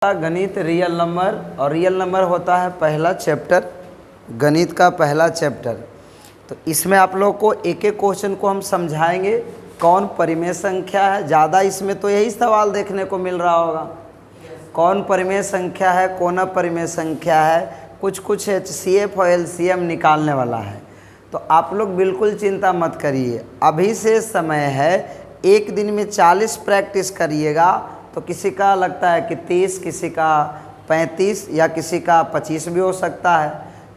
गणित real number, और real number होता है पहला चैप्टर, गणित का पहला चैप्टर। तो इसमें आप लोग को एक एक क्वेश्चन को हम समझाएंगे। कौन परिमेय संख्या है, ज़्यादा इसमें तो यही सवाल देखने को मिल रहा होगा। कौन परिमेय संख्या है, कौन अपरिमेय संख्या है, कुछ कुछ HCF और LCM निकालने वाला है। तो आप लोग बिल्कुल चिंता मत करिए, अभी से समय है। एक दिन में 40 प्रैक्टिस करिएगा तो किसी का लगता है कि 30, किसी का 35 या किसी का 25 भी हो सकता है।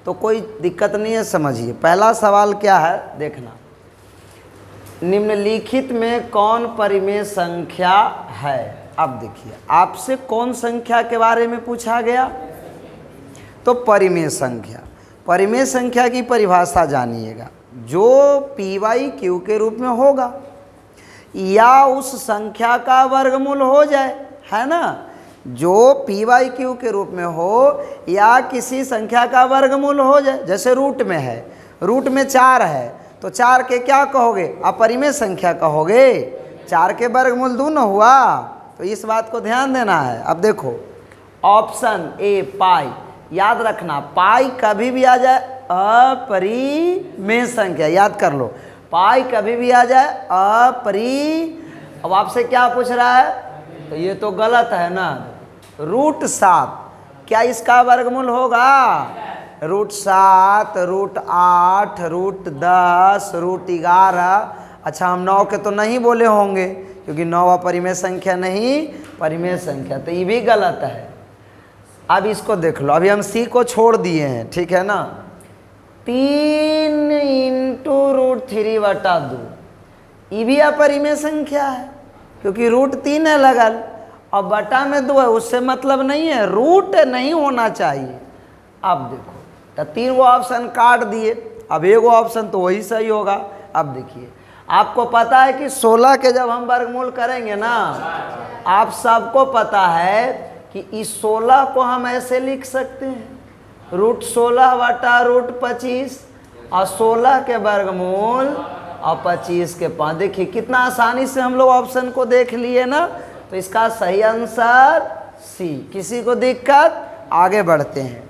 तो कोई दिक्कत नहीं है, समझिए। पहला सवाल क्या है देखना, निम्नलिखित में कौन परिमेय संख्या है। अब देखिए, आपसे कौन संख्या के बारे में पूछा गया, तो परिमेय संख्या। परिमेय संख्या की परिभाषा जानिएगा, जो PYQ के रूप में होगा या उस संख्या का वर्गमूल हो जाए, है ना। जो PYQ के रूप में हो या किसी संख्या का वर्गमूल हो जाए। जैसे रूट में है, रूट में 4 है तो 4 के क्या कहोगे, अपरिमेय संख्या कहोगे। 4 के वर्गमूल 2 न हुआ, तो इस बात को ध्यान देना है। अब देखो ऑप्शन ए पाई, याद रखना पाई कभी भी आ जाए अपरिमेय संख्या, याद कर लो। पाई कभी भी आ जाए अब आपसे क्या पूछ रहा है, तो ये तो गलत है ना। रूट 7 क्या इसका वर्गमूल होगा, रूट 7, रूट 8, रूट 10, रूट 11। अच्छा, हम 9 के तो नहीं बोले होंगे क्योंकि 9 अपरिमेय संख्या नहीं, परिमेय संख्या, तो ये भी गलत है। अब इसको देख लो, अभी हम C को छोड़ दिए हैं, ठीक है ना। 3 इंटू रूट 3/2 ये भी अपरिमेय संख्या है क्योंकि रूट 3 है लगल और बटा में 2 है, उससे मतलब नहीं है, रूट नहीं होना चाहिए। अब देखो, तो 3 गो ऑप्शन काट दिए, अब एगो ऑप्शन तो वही सही होगा। अब देखिए, आपको पता है कि 16 के जब हम वर्गमूल करेंगे ना, आप सबको पता है कि इस 16 को हम ऐसे लिख सकते हैं, रूट 16 बटा रूट 25 और 16 के वर्गमूल और 25 के 5। देखिए कितना आसानी से हम लोग ऑप्शन को देख लिए ना। तो इसका सही आंसर C। किसी को दिक्कत, आगे बढ़ते हैं।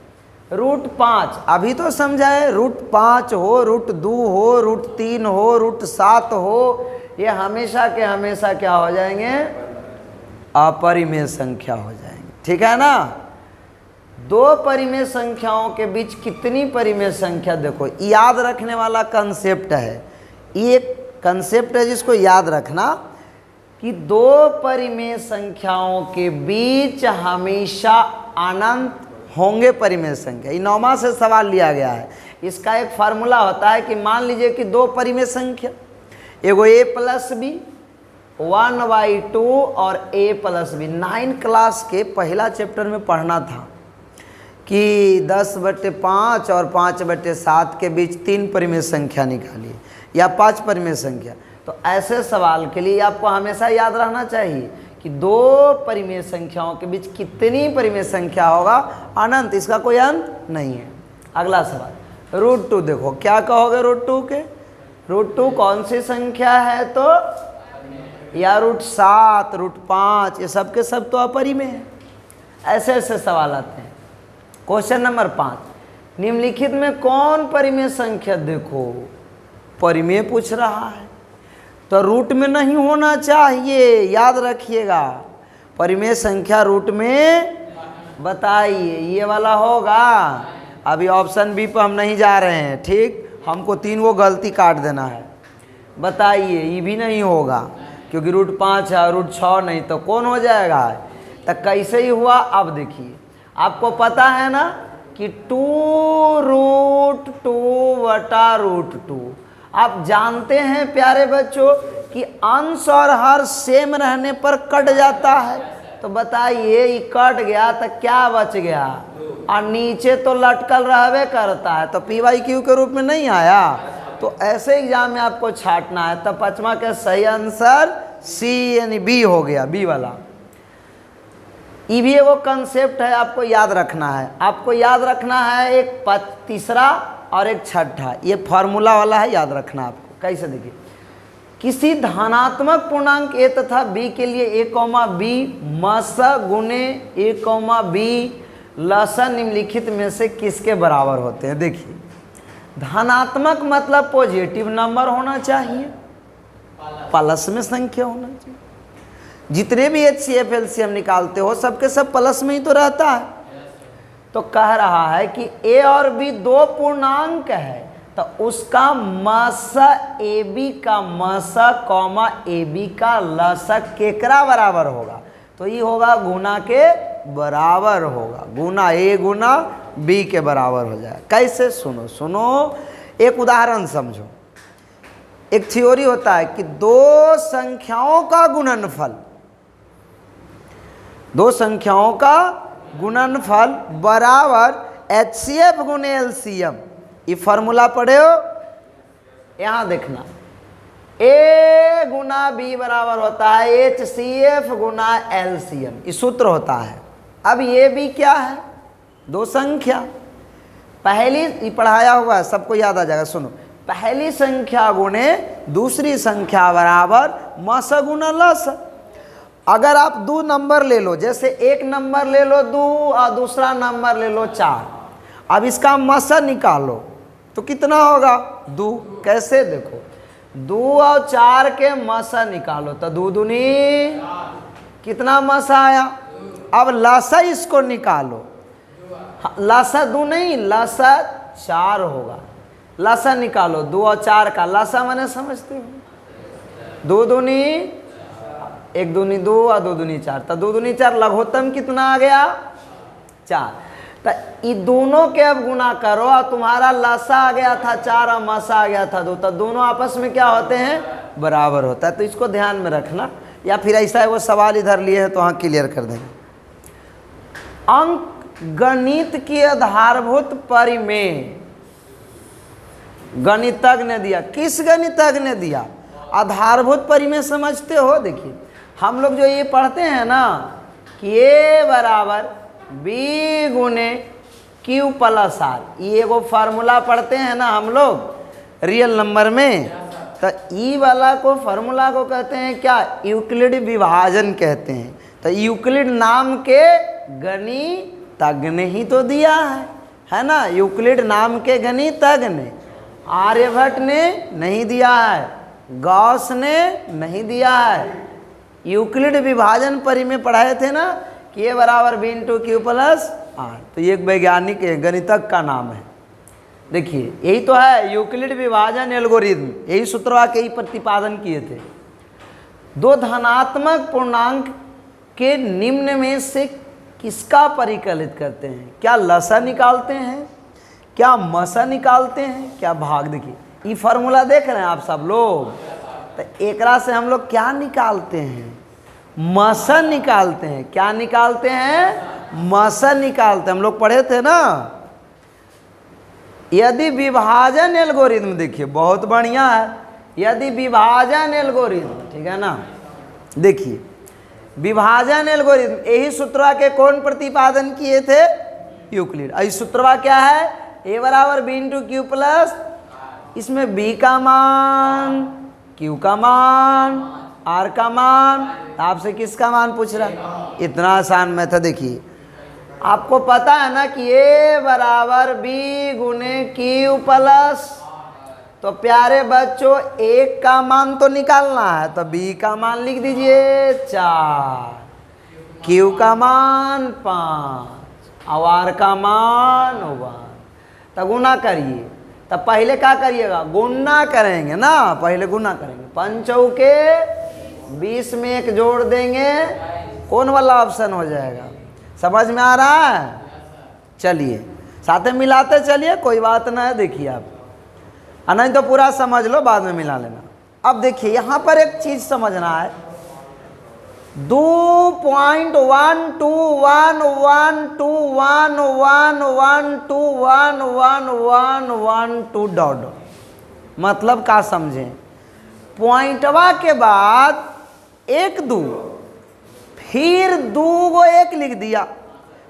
रूट 5 अभी तो समझाए, रूट 5 हो, रूट 2 हो, रूट 3 हो, रूट 7 हो, ये हमेशा के हमेशा क्या हो जाएंगे, अपरिमेय संख्या हो जाएंगे, ठीक है ना। दो परिमेय संख्याओं के बीच कितनी परिमेय संख्या, देखो याद रखने वाला कंसेप्ट है। ये कंसेप्ट है जिसको याद रखना कि दो परिमेय संख्याओं के बीच हमेशा अनंत होंगे परिमेय संख्या। ये 9वां से सवाल लिया गया है। इसका एक फार्मूला होता है कि मान लीजिए कि दो परिमेय संख्या, एगो A + B 1/2 और A + B। 9 क्लास के पहला चैप्टर में पढ़ना था कि 10/5 और 5/7 के बीच 3 परिमेय संख्या निकालिए या 5 परिमेय संख्या। तो ऐसे सवाल के लिए आपको हमेशा याद रहना चाहिए कि दो परिमेय संख्याओं के बीच कितनी परिमेय संख्या होगा, अनंत, इसका कोई अंत नहीं है। अगला सवाल रूट 2, देखो क्या कहोगे रूट 2 के, रूट 2 कौन सी संख्या है, तो या रूट 7, रूट 5, ये सब के सब तो अपरिमेय है। ऐसे ऐसे सवाल आते हैं। क्वेश्चन नंबर 5, निम्नलिखित में कौन परिमेय संख्या, देखो परिमेय पूछ रहा है तो रूट में नहीं होना चाहिए, याद रखिएगा। परिमेय संख्या रूट में बताइए, ये वाला होगा। अभी ऑप्शन बी पर हम नहीं जा रहे हैं, ठीक, हमको 3 गो गलती काट देना है। बताइए, ये भी नहीं होगा क्योंकि रूट 5 है, रूट 6 नहीं, तो कौन हो जाएगा, तो कैसे ही हुआ। अब देखिए, आपको पता है ना कि 2√2/√2। आप जानते हैं प्यारे बच्चों कि अंश और हर सेम रहने पर कट जाता है। तो बताइए, ये कट गया तो क्या बच गया, और नीचे तो लटकल रहवे करता है, तो PYQ के रूप में नहीं आया। तो ऐसे एग्जाम में आपको छांटना है। तो 5वां का सही आंसर C यानी B हो गया, B वाला। ये भी वो कंसेप्ट है, आपको याद रखना है। आपको याद रखना है एक तीसरा और एक छठा, ये फार्मूला वाला है, याद रखना आपको। कैसे देखिए, किसी धनात्मक पूर्णांक a तथा b के लिए a, b मस गुने a, b लसा निम्नलिखित में से किसके बराबर होते हैं। देखिए, धनात्मक मतलब पॉजिटिव नंबर होना चाहिए, प्लस में संख्या होना चाहिए। जितने भी HCF LCM निकालते हो सबके सब प्लस में ही तो रहता है। तो कह रहा है कि a और b दो पूर्णांक है, तो उसका मस AB का मस कॉमा AB का लसक केकरा बराबर होगा, तो ये होगा गुना के बराबर होगा, गुना A गुना B के बराबर हो जाए। कैसे, सुनो सुनो, एक उदाहरण समझो। एक थ्योरी होता है कि दो संख्याओं का गुणनफल, दो संख्याओं का गुणनफल बराबर HCF गुने LCM। ये फॉर्मूला पढ़े हो, यहां देखना, A गुना B बराबर होता है HCF गुना LCM, ये सूत्र होता है। अब ये भी क्या है, दो संख्या, पहली ये पढ़ाया हुआ है, सबको याद आ जाएगा। सुनो, पहली संख्या गुने दूसरी संख्या बराबर मस गुना लस। अगर आप दो नंबर ले लो, जैसे एक नंबर ले लो 2 और दूसरा नंबर ले लो 4, अब इसका मस निकालो तो कितना होगा 2। कैसे, देखो 2 और 4 के मसा निकालो तो 2 दूनी कितना मसा आया। अब लसा इसको निकालो, लसा 2 नहीं, लसा 4 होगा। लसा निकालो 2 और 4 का, लसा मैंने समझते हो, 2 दूनी 1 दूनी 2 और 2 दूनी 4, तो 2 दूनी 4, लघुत्तम कितना आ गया 4। तो ये दोनों के अब गुना करो और तुम्हारा लसा आ गया था 4 और मसा आ गया था 2, तो दोनों आपस में क्या होते हैं, बराबर होता है। तो इसको ध्यान में रखना, या फिर ऐसा है वो सवाल इधर लिए हैं तो वहाँ क्लियर कर देंगे। अंक गणित की आधारभूत परिमेय गणितज्ञ ने दिया। किस गणितज्ञ ने दिया, आधारभूत परिमेय समझते हो। देखिए, हम लोग जो ये पढ़ते हैं ना कि A बराबर B गुने Q प्लस R, ये वो फार्मूला पढ़ते हैं ना हम लोग रियल नंबर में, तो ई वाला को फार्मूला को कहते हैं क्या, यूक्लिड विभाजन कहते हैं। तो यूक्लिड नाम के गणितज्ञ ने ही तो दिया है ना, यूक्लिड नाम के गणितज्ञ ने। आर्यभट्ट ने नहीं दिया है, गॉस ने नहीं दिया है। यूक्लिड विभाजन परिमेय पढ़ाए थे ना कि A बराबर B into Q plus R, तो ये एक वैज्ञानिक गणितज्ञ का नाम है। देखिए, यही तो है यूक्लिड विभाजन एल्गोरिथम, यही सूत्रवा के ही प्रतिपादन किए थे। दो धनात्मक पूर्णांक के निम्न में से किसका परिकलित करते हैं, क्या लसा निकालते हैं, क्या मसा निकालते हैं, क्या भाग। देखिए, ये फार्मूला देख रहे हैं आप सब लोग, तो एकरा से हम लोग क्या निकालते हैं, मसा निकालते हैं। क्या निकालते हैं, मसा निकालते हैं। हम लोग पढ़े थे ना, यदि विभाजन एल्गोरिथम, देखिए बहुत बढ़िया है, यदि विभाजन एल्गोरिथम, ठीक है ना। देखिए, विभाजन एल्गोरिथम, यही सूत्रवा के कौन प्रतिपादन किए थे, यूक्लिड। इस सूत्रवा क्या है, A बराबर B इंटू Q प्लस, इसमें B का मान, Q का मान, R का मान, आपसे किसका मान पूछ रहा है, इतना आसान मेथड। देखिए, आपको पता है ना कि A बराबर B गुने Q प्लस, तो प्यारे बच्चों एक का मान तो निकालना है, तो B का मान लिख दीजिए 4, Q का मान 5 और R का मान 1, तो गुना करिए। तो पहले क्या करिएगा, गुना करेंगे ना, पहले गुना करेंगे। 5 चौके 20 में 1 जोड़ देंगे, कौन वाला ऑप्शन हो जाएगा, समझ में आ रहा है। चलिए साथ में मिलाते चलिए, कोई बात ना है। देखिए आप, नहीं तो पूरा समझ लो, बाद में मिला लेना। अब देखिए यहाँ पर एक चीज समझना है, 2.12111111112 डॉट, मतलब का समझें, पॉइंटवा के बाद 1 2, फिर 2 को 1 लिख दिया,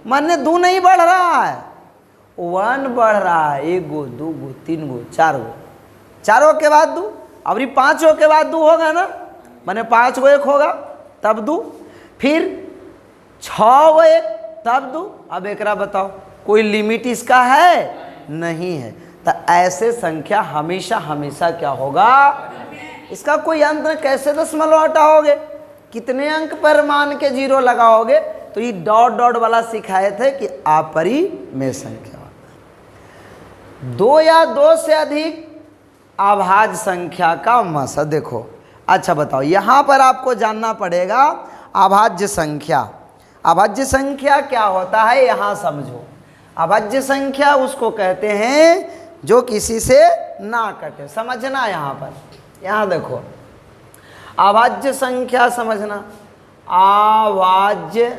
माने 2 नहीं बढ़ रहा है, 1 बढ़ रहा है। 1 गो 2 गो 3 गो 4 गो, चारों के बाद 2, अब ये 5 के बाद 2 होगा ना, माने 5 को 1 होगा तब 2, फिर 6 को 1 तब 2। अब एकरा बताओ, कोई लिमिट इसका है नहीं है। तो ऐसे संख्या हमेशा हमेशा क्या होगा, इसका कोई अंत नहीं। कैसे दशमलव हटाओगे, कितने अंक पर मान के 0 लगाओगे, तो ये डॉट डॉट वाला सिखाए थे कि अपरिमेय संख्या। 2 या 2 से अधिक अभाज्य संख्या का मसा। देखो अच्छा बताओ, यहाँ पर आपको जानना पड़ेगा अभाज्य संख्या। अभाज्य संख्या क्या होता है यहाँ समझो। अभाज्य संख्या उसको कहते हैं जो किसी से ना कटे। समझना यहाँ पर, यहाँ देखो अभाज्य संख्या समझना। अभाज्य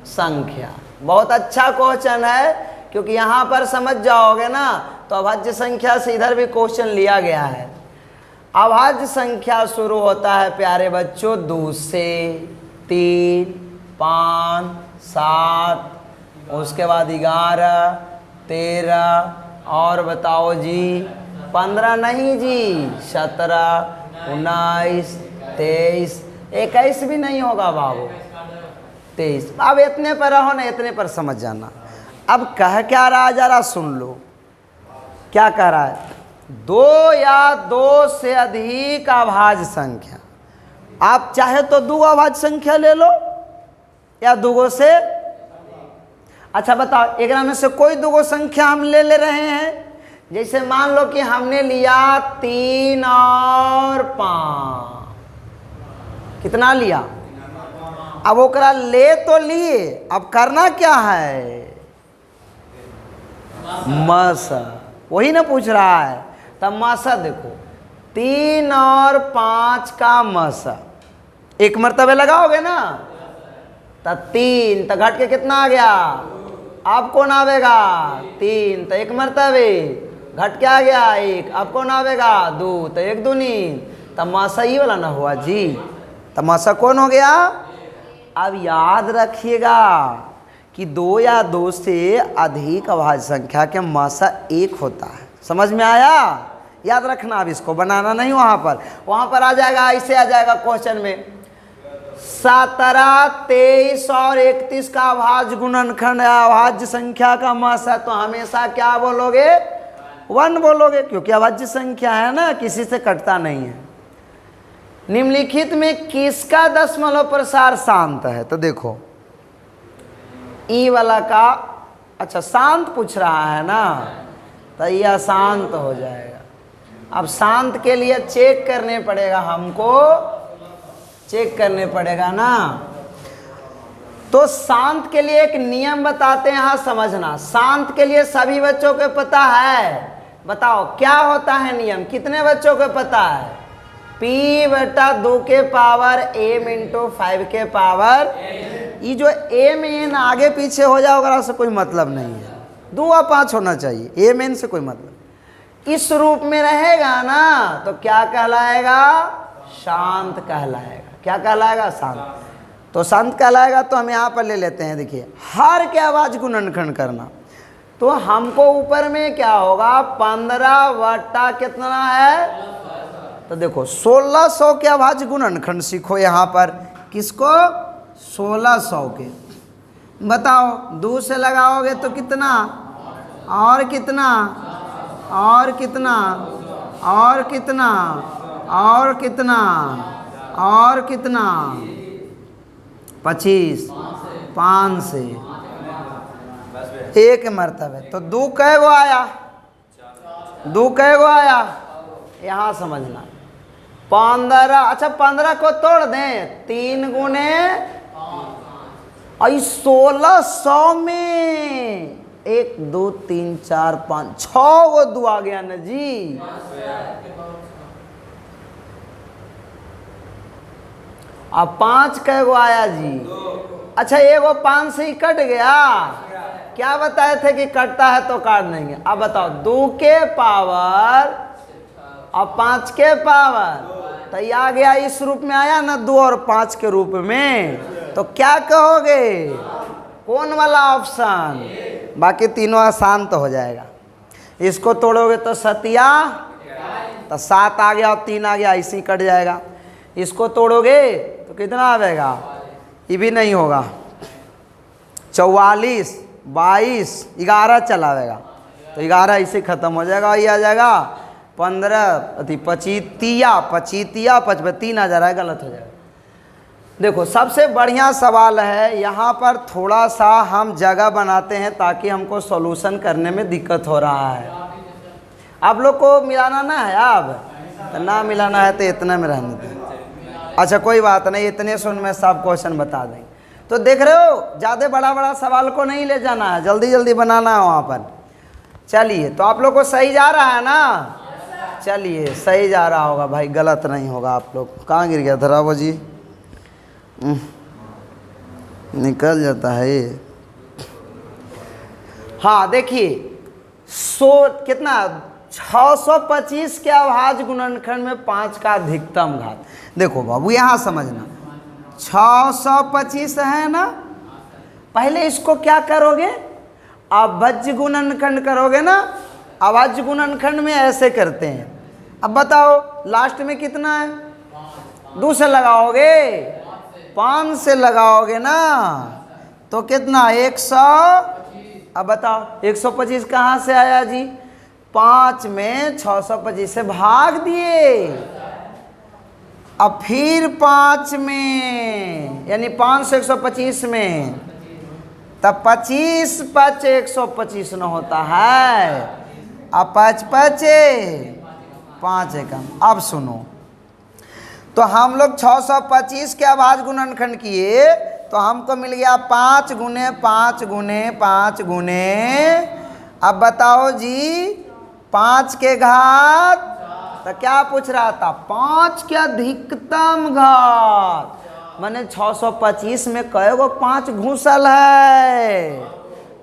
संख्या बहुत अच्छा क्वेश्चन है, क्योंकि यहाँ पर समझ जाओगे ना तो अभाज्य संख्या से इधर भी क्वेश्चन लिया गया है। अभाज्य संख्या शुरू होता है प्यारे बच्चों 2 से, 3, 5, 7, उसके बाद 11, 13 और बताओ जी 15 नहीं जी, 17, 19, 23, 21 भी नहीं होगा बाबू, 23। अब इतने पर रहो ना, इतने पर समझ जाना। अब कह क्या रहा है जरा सुन लो, क्या कह रहा है। 2 या 2 से अधिक अभाज्य संख्या। आप चाहे तो 2 अभाज्य संख्या ले लो या 2 से। अच्छा बताओ, एक में से कोई 2 संख्या हम ले रहे हैं। जैसे मान लो कि हमने लिया 3 और 5, कितना लिया। अब ओकरा ले तो लिए, अब करना क्या है, मसा। वही ना पूछ रहा है, तब मसा देखो 3 और 5 का मसा 1 मर्तबे लगाओगे ना, तब 3 तो घट के कितना आ गया, अब कौन आवेगा 3 तो 1 मर्तबे घट के आ गया 1, अब कौन आवेगा 2 तो 1 दूनी, तब मसा ही वाला ना हुआ जी, तब मसा कौन हो गया। अब याद रखिएगा कि 2 या 2 से अधिक अभाज्य संख्या के मसा 1 होता है। समझ में आया, याद रखना। अब इसको बनाना नहीं, वहाँ पर आ जाएगा, ऐसे आ जाएगा क्वेश्चन में 17, 23 और 31 का अभाज्य गुणनखंड है, अभाज्य संख्या का मसा। तो हमेशा क्या बोलोगे, 1 बोलोगे, क्योंकि अभाज्य संख्या है ना, किसी से कटता नहीं है। निम्नलिखित में किसका दशमलव प्रसार शांत है। तो देखो ई वाला का, अच्छा शांत पूछ रहा है ना, तो यह अशांत हो जाएगा। अब शांत के लिए चेक करने पड़ेगा, हमको चेक करने पड़ेगा ना। तो शांत के लिए एक नियम बताते हैं, यहाँ समझना। शांत के लिए सभी बच्चों को पता है, बताओ क्या होता है नियम, कितने बच्चों को पता है। p/2 के पावर m × 5 के पावर। ये जो m n आगे पीछे हो जाएगा उससे कोई मतलब नहीं है, 2 और 5 होना चाहिए, m n से कोई मतलब। इस रूप में रहेगा ना तो क्या कहलाएगा, शांत कहलाएगा। क्या कहलाएगा, शांत। तो शांत कहलाएगा। तो हम यहाँ पर ले लेते हैं, देखिए हर के अभाज्य गुणनखंड करना। तो हमको ऊपर में क्या होगा, 15 बटा कितना है, तो देखो 1600 के अभाज्य गुणनखंड सीखो यहाँ पर। किसको, 1600 के। बताओ 2 से लगाओगे तो कितना, और कितना, और कितना, और कितना, और कितना, और कितना, 25, 5 से 1 मर्तबे। तो 2 कै गो आया, 2 कै गो आया, यहाँ समझना। 15, अच्छा 15 को तोड़ दें, 3 गुने 1600 में 1 2 3 4 5 6 गो 2 आ गया ना जी। अब 5 कै गो आया जी, अच्छा एगो 5 से ही कट गया। क्या बताए थे कि कटता है तो काट देंगे। अब बताओ 2 के पावर और 5 के पावर, तो ये आ गया, इस रूप में आया ना 2 और 5 के रूप में। तो क्या कहोगे, कौन वाला ऑप्शन, बाकी तीनों आसान तो हो जाएगा। इसको तोड़ोगे तो 7 तो 7 आ गया और 3 आ गया, ऐसे ही कट जाएगा। इसको तोड़ोगे तो कितना आएगा, ये भी नहीं होगा। 44, 22, 11 चलावेगा तो 11 ऐसे ख़त्म हो जाएगा। ये आ जाएगा 15, 25, 3 आ जा रहा है, गलत हो जाएगा। देखो सबसे बढ़िया सवाल है, यहाँ पर थोड़ा सा हम जगह बनाते हैं ताकि हमको सॉल्यूशन करने में दिक्कत हो रहा है। आप लोग को मिलाना ना है, अब ना मिलाना है तो इतना में रहने दें। अच्छा कोई बात नहीं, इतने सुन में सब क्वेश्चन बता देंगे। तो देख रहे हो, ज़्यादा बड़ा बड़ा सवाल को नहीं ले जाना है, जल्दी जल्दी बनाना है वहाँ पर। चलिए, तो आप लोग को सही जा रहा है ना? चलिए सही जा रहा होगा भाई, गलत नहीं होगा। आप लोग कहाँ गिर गया धरावो जी, निकल जाता है ये। हाँ देखिए, कितना 625 के अभाज्य गुणनखंड में 5 का अधिकतम घात। देखो बाबू यहाँ समझना, 625 है ना, पहले इसको क्या करोगे, अभाज्य गुणनखंड करोगे ना। अभाज्य गुणनखंड में ऐसे करते हैं। अब बताओ लास्ट में कितना है, 2 से लगाओगे, 5 से लगाओगे ना, तो कितना 100। अब बताओ 125 कहाँ से आया जी, 5 में 625 से भाग दिए, अब फिर 5 में, यानी 5 से 125 में, तब 25 5 125 न होता है। अब 5 5 5 एकम। अब सुनो, तो हम लोग 625 के अभाज्य गुणनखंड किए तो हमको मिल गया 5 गुने 5 गुने 5 गुने, अब बताओ जी 5 के घात, तो क्या पूछ रहा था, 5 के अधिकतम घात, माने 625 में कई गो 5 घुसल है।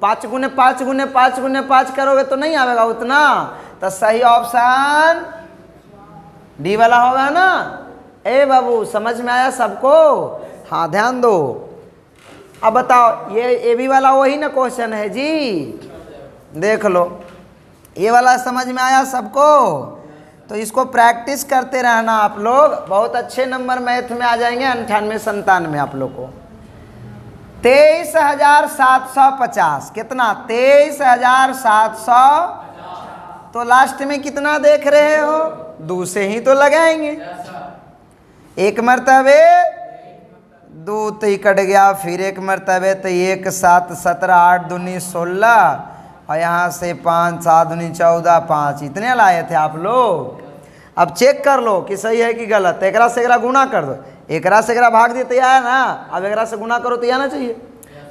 5 गुने 5 गुने 5 गुने 5 करोगे तो नहीं आएगा उतना, तो सही ऑप्शन डी वाला होगा ना। ए बाबू समझ में आया सबको? हाँ ध्यान दो। अब बताओ, ये भी वाला वही ना क्वेश्चन है जी, देख लो, ये वाला समझ में आया सबको? तो इसको प्रैक्टिस करते रहना आप लोग, बहुत अच्छे नंबर मैथ में आ जाएंगे। 98 97 आप लोग को 23,750 कितना, 23,700, तो लास्ट में कितना देख रहे हो, 2 से ही तो लगाएंगे। एक मरतबे 2 तो ही कट गया, फिर एक मरतबे तो 1 7 17 8 दूनी 16, और यहाँ से 5 7 दूनी 14 5, इतने लाए थे आप लोग। अब चेक कर लो कि सही है कि गलत। एकरा से एकरा गुना कर दो, एकरा से एकरा भाग दिए तो यह है ना, अब एकरा से गुना करो तो यह आना चाहिए।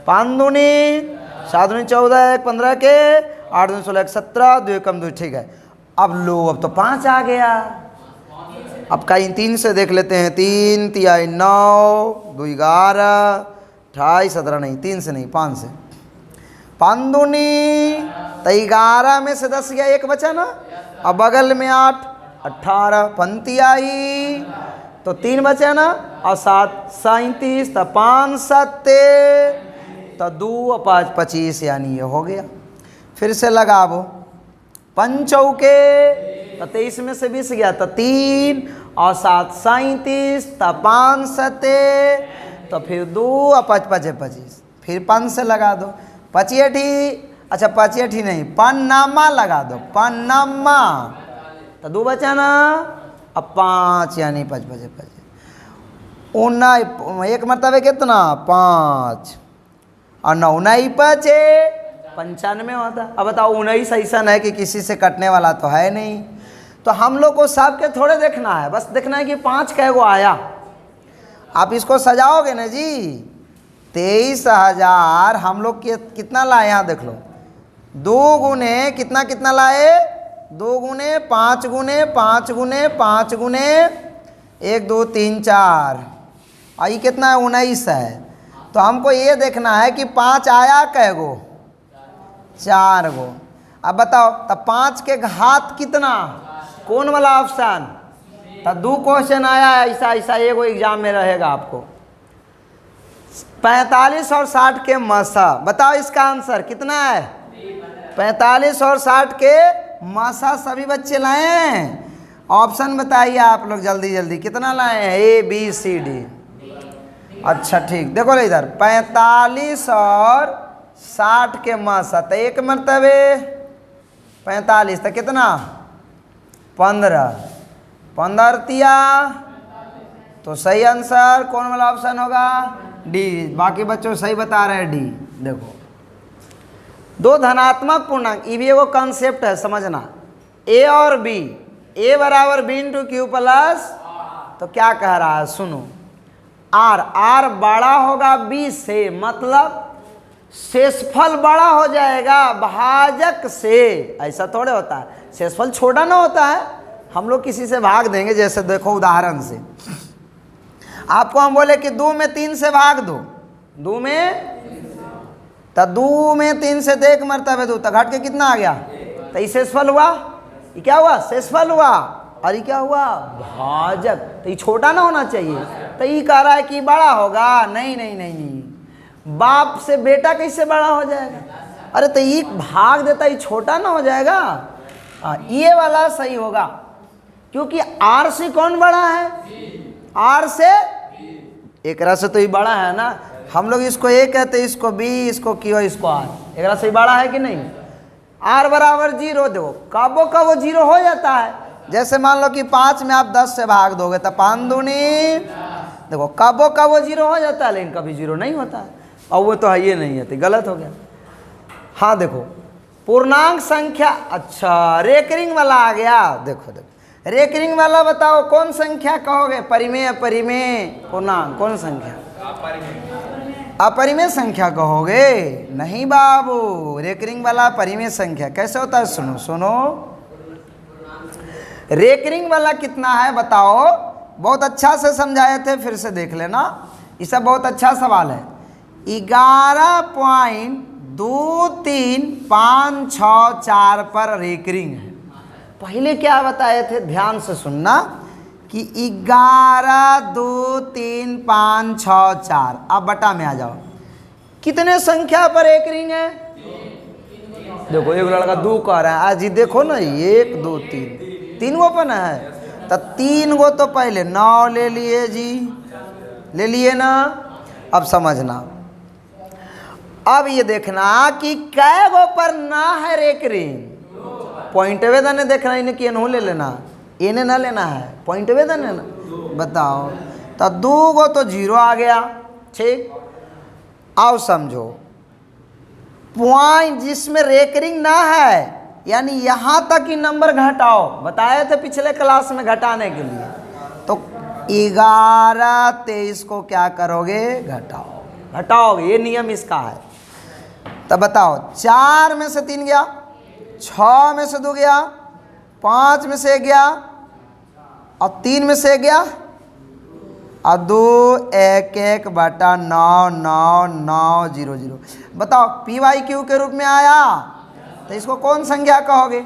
5 दूनी 7 दूनी 14, 1 15 के, 8 दूनी 16 1 17, 2 कम 2, ठीक है। अब लो, अब तो 5 आ गया। अब कहीं 3 से देख लेते हैं, 3 3 9 2 11 28 17, नहीं 3 से नहीं 5 से, 5 दूनी तो 11 में से 10 गया, 1 बचा ना, अब बगल में 8 18, पंक्ति आई तो 3 बचा ना, और 7 37, तो 5 7 तो 2 और 5 25, यानी ये हो गया। फिर से लगाओ, 5 चौके तो 23 में से 20 गया, तो 3 और 7 37, तो 5 7 तो फिर 2 और 5 5 25, फिर 5 से लगा दो, 25, अच्छा 25 नहीं, पन्नामा लगा दो, पन्नामा, तो 2 बचा ना, अब 5 यानी 5 5 5, 19 एक मरतबे कितना 5 और 9 9 5 95 होता। अब बताओ 19 ऐसा है कि किसी से कटने वाला तो है नहीं, तो हम लोग को सब के थोड़े देखना है, बस देखना है कि 5 कै गो आया। आप इसको सजाओगे ना जी, 23,000 हम लोग के कितना लाए, यहाँ देख लो, 2 गुने कितना कितना लाए, 2 गुने 5 गुने 5 गुने 5 गुने 1 2 3 4, आई कितना है 19 है। तो हमको ये देखना है कि 5 आया कै गो, 4 गो। अब बताओ, तब 5 के घात कितना, कौन वाला ऑप्शन, तब 2 क्वेश्चन आया ऐसा ऐसा, एगो एग्जाम में रहेगा आपको। 45 और 60 के मसा, बताओ इसका आंसर कितना है, 45 और 60 के मसा सभी बच्चे लाए हैं, ऑप्शन बताइए आप लोग जल्दी जल्दी, कितना लाए हैं? A B C D. अच्छा ठीक, देखो इधर 45 और 60 के मासा तो एक मरतबे 45 तो कितना 15, 15 तिया तो सही आंसर कौन वाला ऑप्शन होगा? डी। बाकी बच्चों सही बता रहे हैं डी। देखो दो धनात्मक पूर्णांक, ये भी एगो कॉन्सेप्ट है समझना, ए और बी, ए बराबर बी इंटू क्यू प्लस, तो क्या कह रहा है सुनो, आर, आर बड़ा होगा बी से, मतलब शेषफल बड़ा हो जाएगा भाजक से, ऐसा थोड़े होता है, शेषफल छोटा ना होता है, हम लोग किसी से भाग देंगे, जैसे देखो उदाहरण से आपको हम बोले कि 2 में 3 से भाग दो, 2 में तो 2 में 3 से देख मरतबे 2 तो घट के कितना आ गया? तो ये शेषफल हुआ, ये क्या हुआ? शेषफल हुआ, और ये क्या हुआ? भाजक। तो ये छोटा ना होना चाहिए, तो ये कह रहा है कि बड़ा होगा, नहीं नहीं नहीं नहीं, बाप से बेटा कैसे बड़ा हो जाएगा? अरे तो ये भाग देता, ये छोटा ना हो जाएगा? ये वाला सही होगा, क्योंकि आर से कौन बड़ा है? आर से, एक से तो ये बड़ा है ना, हम लोग इसको ए कहते हैं, इसको बी, इसको क्यू, इसको आर, एक से बड़ा है कि नहीं? आर बराबर 0, देखो कबो कबो 0 हो जाता है, जैसे मान लो कि 5 में आप 10 से भाग दोगे तो 5 दूनी, देखो कबो कबो 0 हो जाता है, लेकिन कभी 0 नहीं होता है, और वो तो है ये नहीं है, तो गलत हो गया। हाँ देखो पूर्णांक संख्या, अच्छा रेकरिंग वाला आ गया, देखो देखो रेकरिंग वाला बताओ कौन संख्या कहोगे? परिमेय, अपरिमेय, पूर्णांक, कौन संख्या? अपरिमेय संख्या कहोगे? नहीं बाबू, रेकरिंग वाला परिमेय संख्या कैसे होता है? सुनो सुनो, रेकरिंग वाला कितना है बताओ? बहुत अच्छा से समझाए थे, फिर से देख लेना, ये सब बहुत अच्छा सवाल है। 11.2356 पर रेकरिंग है। पहले क्या बताए थे, ध्यान से सुनना, कि 11.2356, अब बटा में आ जाओ, कितने संख्या पर एक रिंग है? देखो एक लड़का 2 कह रहा है, आज ही देखो ना 1 2 3, 3 गो पर है, तो 3 गो तो पहले 9 ले लिए जी, ले लिए ना। अब समझना, अब ये देखना कि कै गो पर ना है एक रिंग, पॉइंट वेदन देखना, इन्हें कि इन्हों ले लेना, इन्हें ना लेना है, पॉइंट वेदन है ना, बताओ, तो 2 गो तो 0 आ गया, ठीक। आओ समझो, पॉइंट जिसमें रेकरिंग ना है, यानी यहाँ तक ही नंबर घटाओ, बताए थे पिछले क्लास में घटाने के लिए, तो 11 23 को क्या करोगे? घटाओ, घटाओगे, ये नियम इसका है। तब बताओ, 4 में से 3 गया, 6 में से 2 गया, 5 में से 1 गया, और 3 में से 1 गया, और 2 1 1 बटा 9 9 9 0 0। बताओ PYQ के रूप में आया, तो इसको कौन संख्या कहोगे?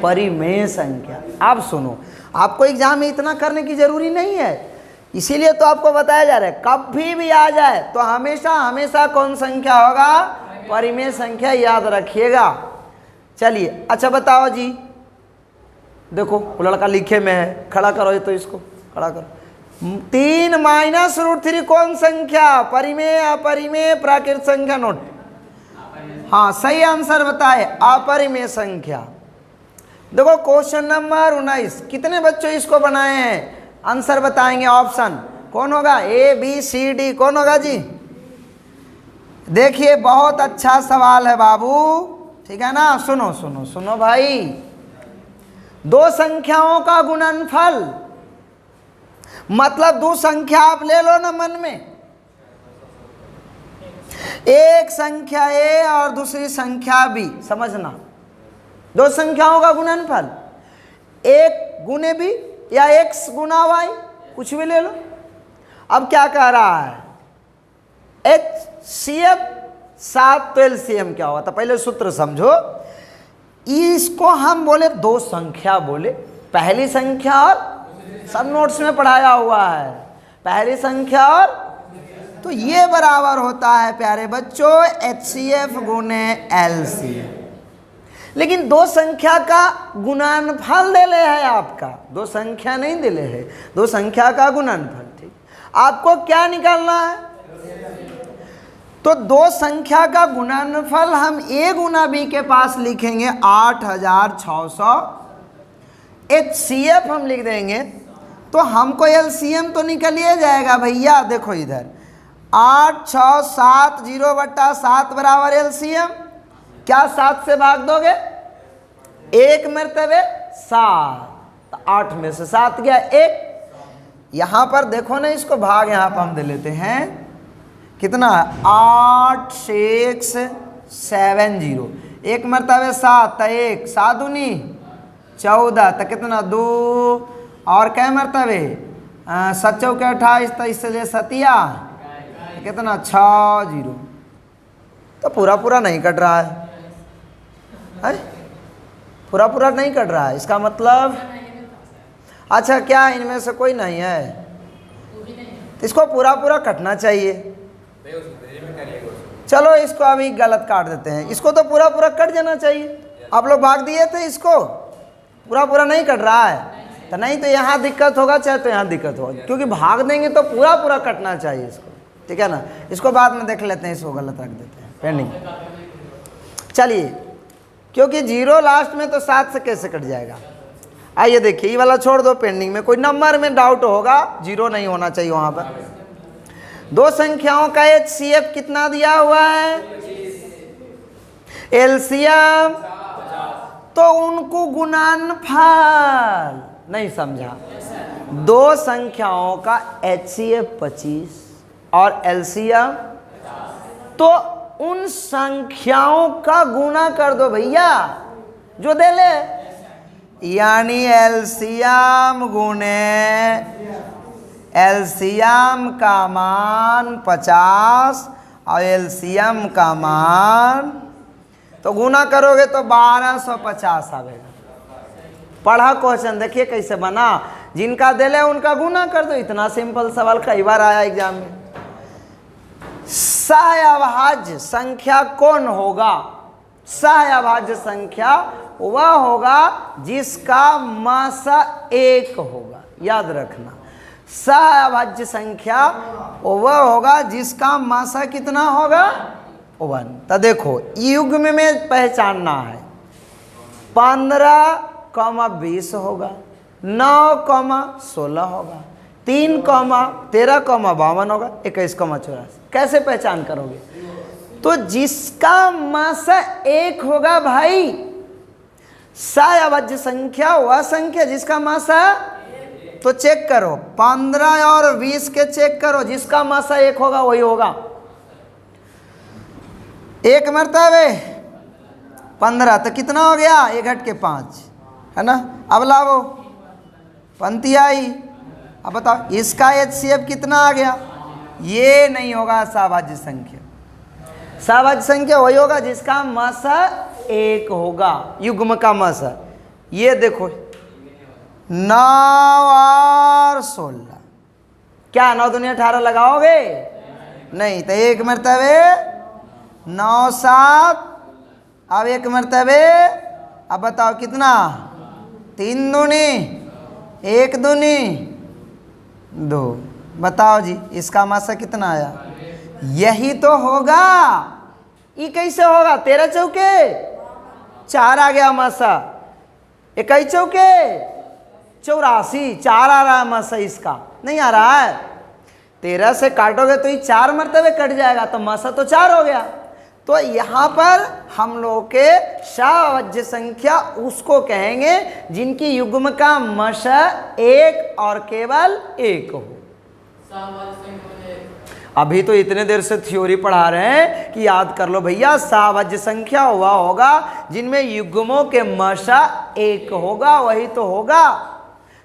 परिमेय संख्या। अब सुनो, आपको एग्जाम में इतना करने की जरूरी नहीं है, इसीलिए तो आपको बताया जा रहा है, कभी भी आ जाए तो हमेशा हमेशा कौन संख्या होगा? परिमेय संख्या, याद रखिएगा। चलिए अच्छा बताओ जी, देखो वो लड़का लिखे में है, खड़ा करो तो इसको खड़ा करो। 3 -√3 कौन संख्या? परिमेय, अपरिमेय, प्राकृत संख्या? नोट। हाँ सही आंसर बताए, अपरिमेय संख्या। देखो क्वेश्चन नंबर 19, कितने बच्चों इसको बनाए हैं? आंसर बताएंगे, ऑप्शन कौन होगा? A B C D, कौन होगा जी? देखिए बहुत अच्छा सवाल है बाबू, ठीक है ना। सुनो सुनो सुनो भाई, 2 संख्याओं का गुणनफल, मतलब 2 संख्या आप ले लो ना मन में, एक संख्या A और दूसरी संख्या B, समझना 2 संख्याओं का गुणनफल, एक गुने B या x गुना y, कुछ भी ले लो। अब क्या कह रहा है? HCF 7 तो LCM क्या हुआ था? पहले सूत्र समझो, इसको हम बोले 2 संख्या बोले, पहली संख्या और, सब नोट्स में पढ़ाया हुआ है, पहली संख्या और, तो ये बराबर होता है प्यारे बच्चों HCF गुने LCM। लेकिन दो संख्या का गुणनफल दिले है आपका, दो संख्या नहीं दिले है, दो संख्या का गुणनफल। ठीक, आपको क्या निकालना है? तो दो संख्या का गुणनफल हम a गुना b के पास लिखेंगे 8600, HCF हम लिख देंगे। तो हमको LCM तो निकल ही जाएगा भैया। देखो इधर 8670/7 बराबर LCM, क्या 7 से भाग दोगे? 1 मर्तबे 7, तो 8 में से 7 गया 1। यहाँ पर देखो ना, इसको भाग यहाँ पर हम दे लेते हैं, कितना 8670, 1 मर्तबे 7, तो 1 7 दूनी 14, तो कितना 2 और कै मर्तबे 7 चौके 28, तो इससे सतिया कितना 60। तो पूरा पूरा नहीं कट रहा है, पूरा पूरा नहीं कट रहा है। इसका मतलब अच्छा, क्या इनमें से कोई नहीं है? तो इसको पूरा पूरा कटना चाहिए। चलो इसको अभी गलत काट देते हैं, इसको तो पूरा पूरा कट जाना चाहिए। आप लोग भाग दिए थे, इसको पूरा पूरा नहीं कट रहा है, तो नहीं तो यहाँ दिक्कत होगा, चाहे तो यहाँ दिक्कत होगा, क्योंकि भाग देंगे तो पूरा पूरा कटना चाहिए इसको। ठीक है ना, इसको बाद में देख लेते हैं, इसको गलत रख देते हैं पेंडिंग। चलिए, क्योंकि 0 लास्ट में तो 7 से कैसे कट जाएगा? आइए देखिए, ये वाला छोड़ दो, पेंडिंग में कोई नंबर में डाउट होगा, 0 नहीं होना चाहिए वहाँ पर। दो संख्याओं का HCF कितना दिया हुआ है? LCM तो उनको गुणनफल नहीं समझा। दो संख्याओं का HCF 25 और LCM, तो उन संख्याओं का गुणा कर दो भैया जो दे ले, यानी LCM गुणे LCM का मान 50 और LCM का मान, तो गुना करोगे तो 1250 आवेगा। पढ़ा क्वेश्चन, देखिए कैसे बना, जिनका दिले उनका गुना कर दो। इतना सिंपल सवाल कई बार आया एग्जाम में। सहअभाज्य संख्या कौन होगा? सहअभाज्य संख्या वह होगा जिसका मासा 1 होगा। याद रखना, सहअभाज्य संख्या वह होगा जिसका मासा कितना होगा? 1। तो देखो युग्म में पहचानना है, 15,20 होगा, 9,16 होगा, 3,13,52 होगा, 21,84। कैसे पहचान करोगे? तो जिसका मासा 1 होगा भाई, सहअभाज्य संख्या वह संख्या जिसका मासा, तो चेक करो 15 और 20 के चेक करो, जिसका मासा 1 होगा वही होगा। 1 मर्तबे 15, तो कितना हो गया? 1 घट के 5 है ना। अब लाओ पंक्ति आई, अब बताओ इसका HCF कितना आ गया? ये नहीं होगा सहअभाज्य संख्या। सहअभाज्य संख्या वही होगा जिसका मासा 1 होगा, युग्म का मासा। ये देखो 9 और 16, क्या 9 दूनी 18 लगाओगे? नहीं, तो 1 मर्तबे 9 7, अब 1 मर्तबे, अब बताओ कितना? 3 दूनी 1 दूनी 2। बताओ जी इसका मासा कितना आया? यही तो होगा। ये कैसे होगा? 13 चौके 4 आ गया मासा, 21 चौके 84, 4 आ रहा है मासा, इसका नहीं आ रहा है। 13 से काटोगे तो ये 4 मर्तबे कट जाएगा, तो मासा तो 4 हो गया। तो यहाँ पर हम लोग के सहअभाज्य संख्या उसको कहेंगे जिनकी युग्म का मासा 1 और केवल 1 हो। अभी तो इतने देर से थ्योरी पढ़ा रहे हैं कि याद कर लो भैया, सहअभाज्य संख्या वह होगा जिनमें युग्मों के मासा 1 होगा, वही तो होगा।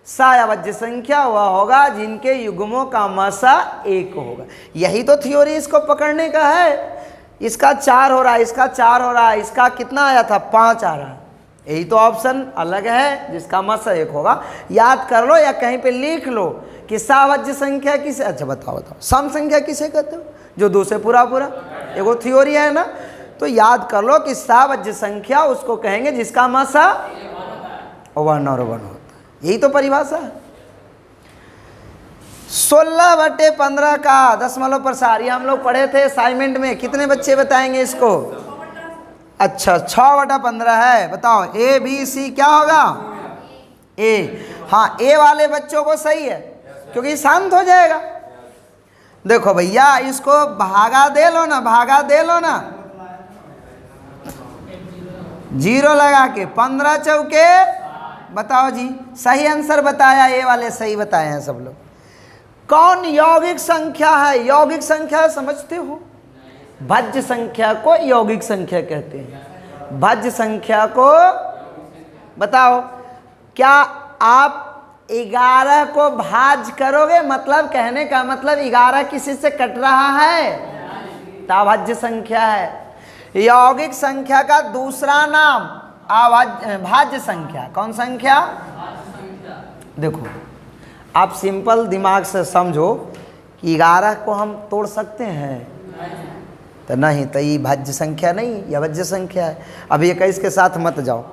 सहअभाज्य संख्या वह होगा जिनके युग्मों का मासा 1 होगा। यही तो थ्योरी इसको पकड़ने का है। इसका 4 हो रहा है, इसका 4 हो रहा है, इसका कितना आया था? 5 आ रहा है। यही तो ऑप्शन अलग है जिसका मासा 1 होगा। याद कर लो या कहीं पे लिख लो कि सहअभाज्य संख्या किसे, अच्छा बताओ सम संख्या किसे कहते हो? जो 2 से पूरा पूरा, एगो थ्योरी है ना। तो याद कर लो कि सावज्य संख्या उसको कहेंगे जिसका मसा 1 और 1 होता है। यही तो परिभाषा है। 16/15 का दशमलव प्रसार, ये हम लोग पढ़े थे असाइनमेंट में। कितने बच्चे बताएंगे इसको? अच्छा, 6/15 है। बताओ ए बी सी क्या होगा? ए। हाँ, ए वाले बच्चों को सही है क्योंकि शांत हो जाएगा। देखो भैया, इसको भागा दे लो ना, भागा दे लो ना, 0 लगा के 15 चौके। बताओ जी, सही आंसर बताया, ए वाले सही बताए हैं सब लोग। कौन यौगिक संख्या है? यौगिक संख्या समझते हो? भाज्य संख्या को यौगिक संख्या कहते हैं। भाज्य संख्या को बताओ, क्या आप 11 को भाज करोगे? मतलब कहने का मतलब 11 किसी से कट रहा है, भाज्य संख्या है। यौगिक संख्या का दूसरा नाम भाज्य संख्या। कौन संख्या? देखो, आप सिंपल दिमाग से समझो कि 11 को हम तोड़ सकते हैं तो नहीं, तो ये भाज्य संख्या नहीं, यह भाज्य संख्या है। अब 21 के साथ मत जाओ।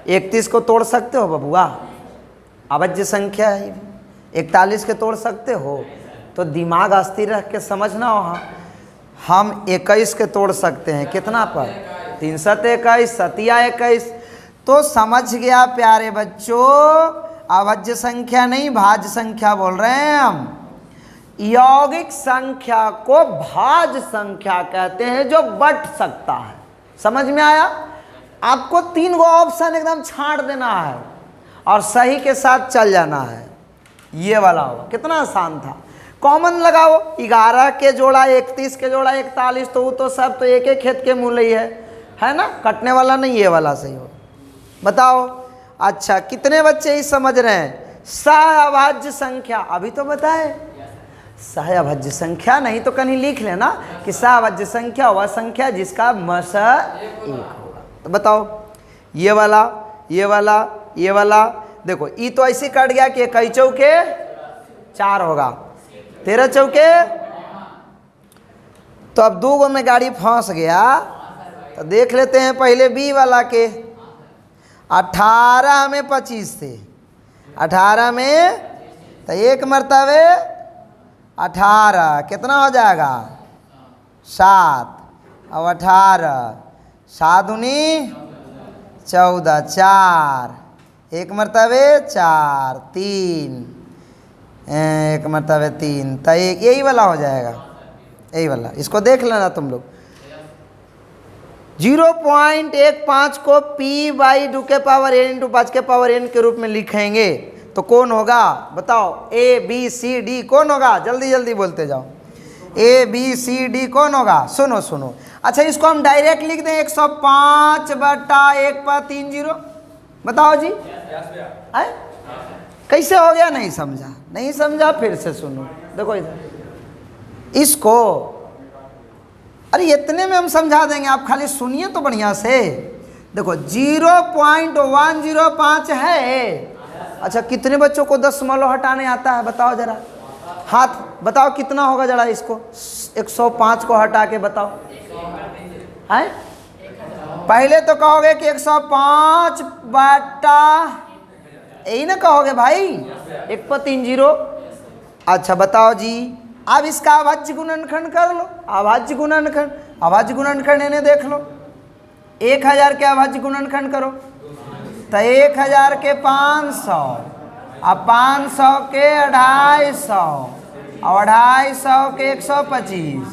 31 को तोड़ सकते हो बबुआ? अभाज्य संख्या है। 41 के तोड़ सकते हो? तो दिमाग अस्थिर रख के समझना हो। हम 21 के तोड़ सकते हैं कितना पर? 3 7 21, 7 21। तो समझ गया प्यारे बच्चों, अभाज्य संख्या नहीं, भाज्य संख्या बोल रहे हैं हम। यौगिक संख्या को भाज्य संख्या कहते हैं जो बट सकता है। समझ में आया? आपको 3 गो ऑप्शन एकदम छांट देना है और सही के साथ चल जाना है। ये वाला होगा। कितना आसान था। कॉमन लगाओ, 11 के जोड़ा 31 के जोड़ा 41, तो वो तो सब तो एक एक खेत के मूल ही है ना, कटने वाला नहीं, ये वाला सही हो। बताओ। अच्छा, कितने बच्चे ही समझ रहे हैं? सहअभाज्य संख्या अभी तो बताए। सहअभाज्य संख्या नहीं तो कहीं लिख लेना कि सहअभाज्य संख्या वह संख्या जिसका मस 1 होगा। तो बताओ, ये वाला, ये वाला, ये वाला। देखो, ई तो ऐसे कट गया कि 21 चौके 4 होगा, 13 चौके। तो अब 2 गो में गाड़ी फंस गया। तो देख लेते हैं पहले बी वाला के। 18 में 25 थे, 18 में तो 1 मरतबे 18 कितना हो जाएगा? 7 और 18, 7 दूनी 14, 4, 1 मरतबे 4, 3, 1 मरतबे 3, तो एक यही वाला हो जाएगा, यही वाला। इसको देख लेना तुम लोग। 0.15 को p/2 के पावर n × 5 के पावर n के रूप में लिखेंगे तो कौन होगा? बताओ, ए बी सी डी कौन होगा? जल्दी जल्दी बोलते जाओ। ए बी सी डी कौन होगा? सुनो सुनो। अच्छा, इसको हम डायरेक्ट लिख दें 105/1 पर 3 0। बताओ जी, आए? कैसे हो गया? नहीं समझा? नहीं समझा? फिर से सुनो। देखो इधर इसको, अरे इतने में हम समझा देंगे, आप खाली सुनिए तो बढ़िया से। देखो 0.105 है। अच्छा, कितने बच्चों को दशमलव हटाने आता है? बताओ जरा, हाथ बताओ कितना होगा जरा। इसको 105 को हटा के बताओ। है? पहले तो कहोगे कि 105 बटा, यही ना कहोगे भाई, 1 पर 3 0। अच्छा बताओ जी, अब इसका अभाज्य गुणनखंड कर लो। अभाज्य गुणनखंड, अभाज्य गुणनखंड इन्हें देख लो। 1000 के अभाज्य गुणनखंड करो तो 1000 के 500 और 500 के 250 और 250 के 125,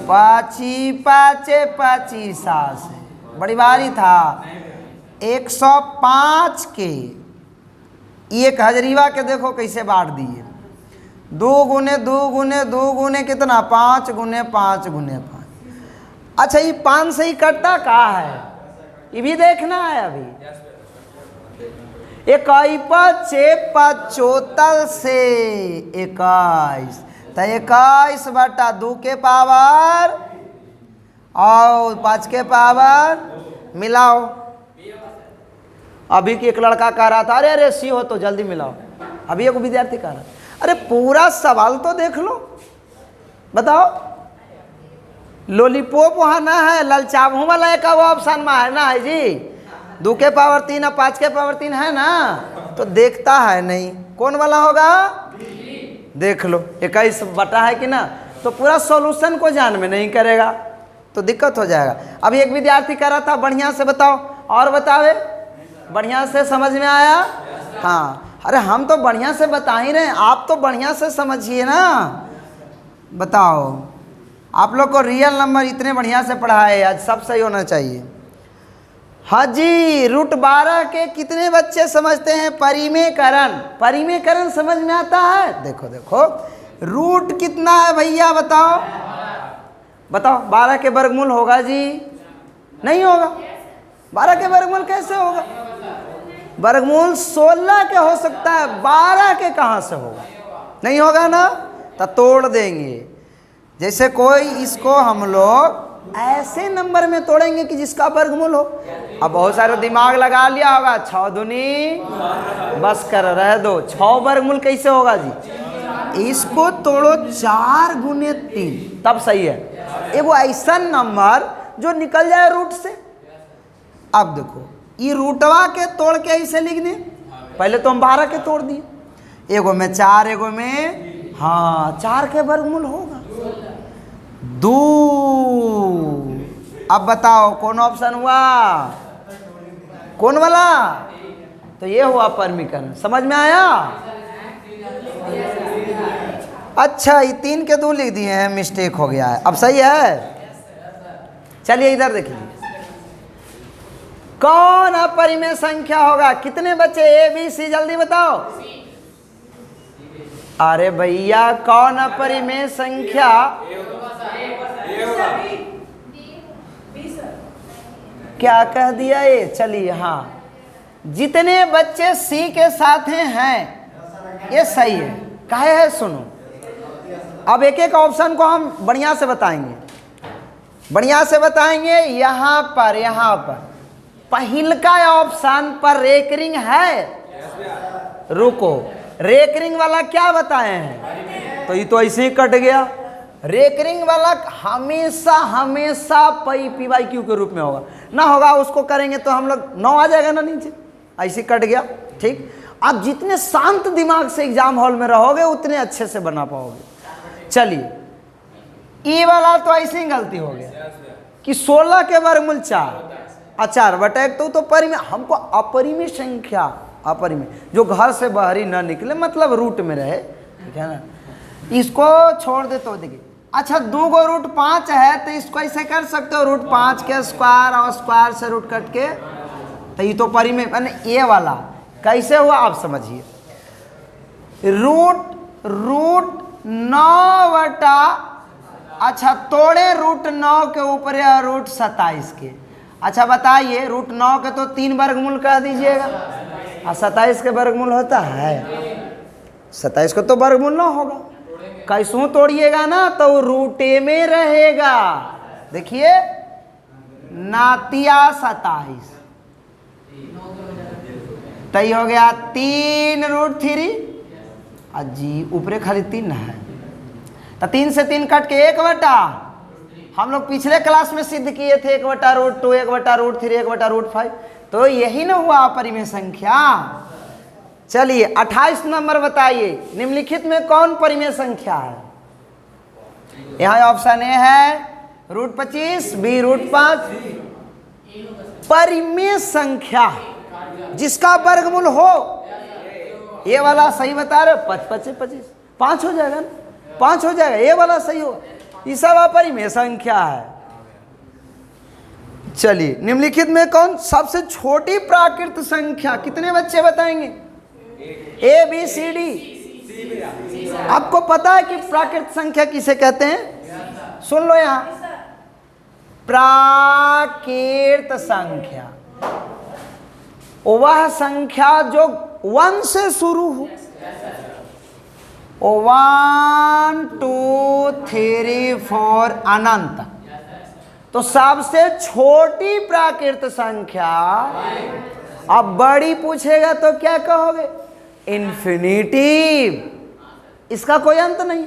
25 25 बड़ी बारी था। 105 के एक हजरीवा के देखो कैसे बांट दिए। 2 गुने 2 गुने 2 गुने कितना? 5 गुने 5 गुने 5। अच्छा, ये 5 से ही कटता कहाँ है? ये भी देखना है अभी। 21 75 से 21, तो 21 बटा 2 के पावर और 5 के पावर मिलाओ। अभी एक लड़का कह रहा था, अरे अरे सी हो तो जल्दी मिलाओ। अभी एक विद्यार्थी कह रहा, अरे पूरा सवाल तो देख लो। बताओ लॉलीपॉप वहाँ ना है, ललचाबू वाला एक वो ऑप्शन में है ना है जी। 2 के पावर 3 और 5 के पावर 3 है ना, तो देखता है नहीं, कौन वाला होगा? देख लो 21 बटा है कि ना, तो पूरा सॉल्यूशन को जान में नहीं करेगा तो दिक्कत हो जाएगा। अभी एक विद्यार्थी कर रहा था, बढ़िया से बताओ, और बतावे, बढ़िया से समझ में आया? हाँ, अरे हम तो बढ़िया से बता ही रहे हैं, आप तो बढ़िया से समझिए ना। बताओ, आप लोग को रियल नंबर इतने बढ़िया से पढ़ाए, आज सब सही होना चाहिए। हाँ जी, √12 के कितने बच्चे समझते हैं परिमेयकरण? परिमेयकरण समझ में आता है? देखो देखो, रूट कितना है भैया बताओ, बताओ। 12 के वर्गमूल होगा जी? नहीं होगा। 12 के वर्गमूल कैसे होगा? वर्गमूल 16 के हो सकता है, 12 के कहाँ से होगा? नहीं होगा ना, तो तोड़ देंगे। जैसे कोई इसको हम लोग ऐसे नंबर में तोड़ेंगे कि जिसका वर्गमूल हो। अब बहुत सारे दिमाग लगा लिया होगा, 6 दूनी, बस कर रह दो, 6 वर्गमूल कैसे होगा जी? इसको तोड़ो 4 गुने 3, तब सही है। एगो ऐसा नंबर जो निकल जाए रूट से। अब देखो, ये रूटवा के तोड़ के ऐसे लिख दें, पहले तो हम 12 के तोड़ दिए, एगो में 4, एगो में, हाँ 4 के वर्गमूल होगा 2। अब बताओ कौन ऑप्शन हुआ? कौन वाला? तो ये हुआ परिमेयकरण। समझ में आया? अच्छा, ये 3 के 2 लिख दिए हैं, मिस्टेक हो गया है, अब सही है। चलिए इधर देखिए, कौन अपरिमेय संख्या होगा? कितने बच्चे ए बी सी, जल्दी बताओ। अरे भैया, कौन अपरिमेय संख्या? क्या कह दिया ये? चलिए, हाँ, जितने बच्चे सी के साथ हैं ये सही है। काहे है? सुनो, अब एक एक ऑप्शन को हम बढ़िया से बताएंगे, बढ़िया से बताएंगे। यहाँ पर पहिल का ऑप्शन पर रेकरिंग है। रुको, रेकरिंग वाला क्या बताए हैं? तो ये तो ऐसे ही कट गया। रेकरिंग वाला हमेशा पी पी वाई क्यू के रूप में होगा, ना होगा उसको करेंगे तो हम लोग 9 आ जाएगा ना नीचे, ऐसे कट गया। ठीक, आप जितने शांत दिमाग से एग्जाम हॉल में रहोगे उतने अच्छे से बना पाओगे। चलिए, ई वाला तो ऐसे ही गलती हो गया कि 16 के वर्गमूल 4 4 बटा 1, तो परिमेय, हमको अपरिमेय संख्या, अपरिमेय जो घर से बाहरी ना निकले, मतलब रूट में रहे, ठीक है ना, इसको छोड़ दे तो देखिए। अच्छा, 2 गो √5 है, तो इसको ऐसे कर सकते हो, √5 के स्क्वायर और स्क्वायर से रूट कट के, तो ये तो परिमेय। ये वाला कैसे हुआ आप समझिए, रूट 9 बटा, अच्छा तोड़े √9 के ऊपर या √27 के। अच्छा बताइए, √9 के तो 3 वर्गमूल कह दीजिएगा, और 27 के वर्गमूल होता है? 27 का तो वर्गमूल ना होगा, कैसों तोड़िएगा ना तो रूटे में रहेगा। देखिए, नातिया 27, तय हो गया 3√3, अजी ऊपरे खाली 3 है, तो 3 से 3 कट के 1 बटा, हम लोग पिछले क्लास में सिद्ध किए थे 1 बटा √2, 1 बटा √3, 1 बटा √5, तो यही ना हुआ अपरिमेय संख्या। चलिए 28 नंबर बताइए, निम्नलिखित में कौन परिमेय संख्या है? यहाँ ऑप्शन ए है √25, बी √5। परिमेय संख्या जिसका वर्गमूल हो, ये वाला सही बता रहे हो, 5 25 5 हो जाएगा ना, 5 हो जाएगा, ये वाला सही होगा, ये सब अपरिमेय संख्या है। चलिए, निम्नलिखित में कौन सबसे छोटी प्राकृत संख्या? कितने बच्चे बताएंगे? A B C D. आपको पता है कि प्राकृत संख्या किसे कहते हैं? सुन लो यहां, प्राकृत संख्या वह संख्या जो 1 से शुरू हो, 1 2 3 4 अनंत। तो सबसे छोटी प्राकृत संख्या, अब बड़ी पूछेगा तो क्या कहोगे? इन्फिनिटी, इसका कोई अंत नहीं।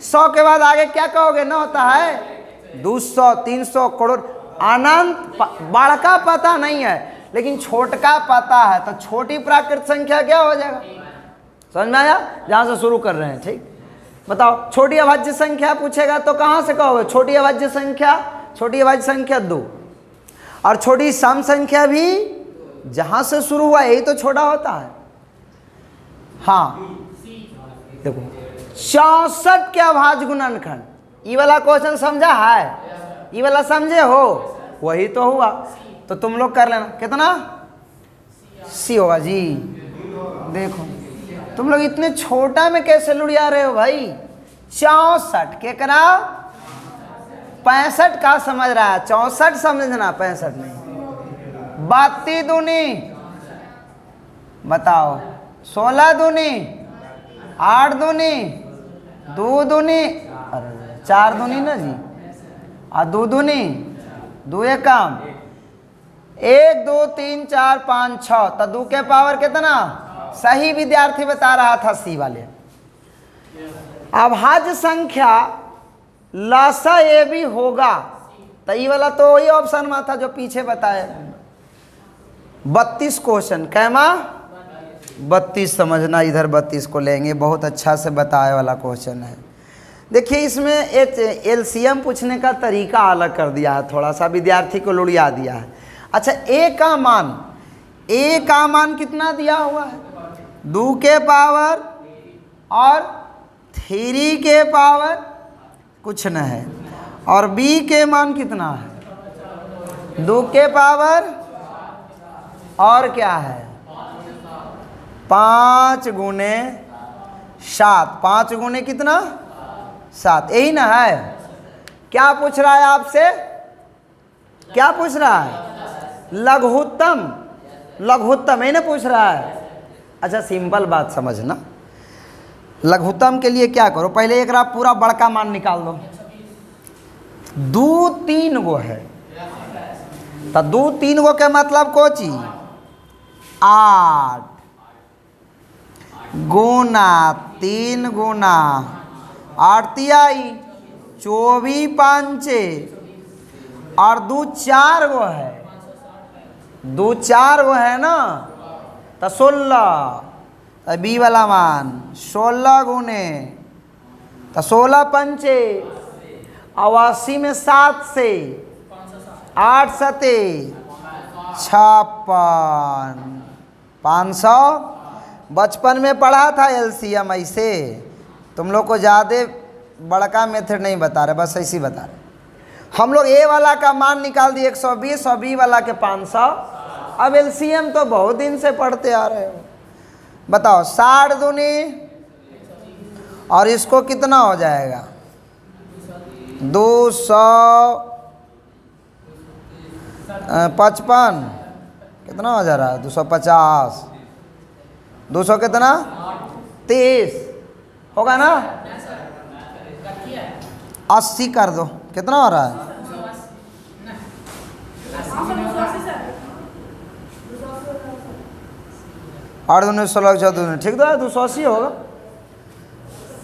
100 के बाद आगे क्या कहोगे? ना होता है 200 300 करोड़ अनंत बड़का पता नहीं है, लेकिन छोटका पता है। तो छोटी प्राकृत संख्या क्या हो जाएगा? समझ में आया? जहाँ से शुरू कर रहे हैं, ठीक। बताओ, छोटी अभाज्य संख्या पूछेगा तो कहाँ से कहोगे? छोटी अभाज्य संख्या, छोटी अभाज्य संख्या 2, और छोटी सम संख्या भी जहाँ से शुरू हुआ यही तो छोटा होता है। हाँ देखो, 64 के अभाज्य गुणनखंड, ये वाला क्वेश्चन समझा है? ये वाला समझे हो? वही तो हुआ। तो तुम लोग कर लेना, कितना सी होगा जी? देखो तुम लोग इतने छोटा में कैसे लुढ़िया रहे हो भाई? 64 के करा 65 का समझ रहा है, 64 समझना, 65 नहीं। 32 दूनी बताओ, 16 दूनी 8 दूनी 2 दूनी, अरे 4 दूनी ना जी, और 2 दूनी 2 एक काम, 1 2 3 4 5 6, तो 2 के पावर कितना? सही विद्यार्थी बता रहा था सी वाले। अभाज्य संख्या लासा ये भी होगा, तो ये वाला तो वही ऑप्शन में था जो पीछे बताए। 32 क्वेश्चन, कैमा 32 समझना, इधर 32 को लेंगे, बहुत अच्छा से बताए वाला क्वेश्चन है। देखिए इसमें एलसीएम पूछने का तरीका अलग कर दिया है, थोड़ा सा विद्यार्थी को लुढ़िया दिया है। अच्छा, ए का मान कितना दिया हुआ है? 2 के पावर और 3 के पावर कुछ न है, और बी के मान कितना है? 2 के पावर और क्या है? 5 गुने 7, 5 गुने कितना? 7, यही ना है। क्या पूछ रहा है आपसे? क्या पूछ रहा है? लघुत्तम, लघुत्तम यही ना पूछ रहा है। अच्छा सिंपल बात समझना, लघुत्तम के लिए क्या करो, पहले एक पूरा बड़का मान निकाल दो। 2 3 गो है, तो 2 3 गो के मतलब को चीज 8 गुना 3 गुना 8 तिहाई 24 पंचे, और 2 4 गो है, 2 4 गो है ना, तो 16, बी वाला मान 16 गुने, तो 16 पंचे 88 में 7 से 8 सते 56, 500। बचपन में पढ़ा था एलसीएम ऐसे, तुम लोग को ज़्यादा बड़का मेथड नहीं बता रहे, बस ऐसे ही बता रहे। हम लोग ए वाला का मान निकाल दिए 120 और बी वाला के 500। अब एलसीएम तो बहुत दिन से पढ़ते आ रहे हो। बताओ 60 दूनी, और इसको कितना हो जाएगा? 255, कितना हो जा रहा है? 250, 200 कितना? 30 होगा ना? 80 कर दो, कितना हो रहा है? 8 दूनी 16 14, ठीक तो है, 280 होगा।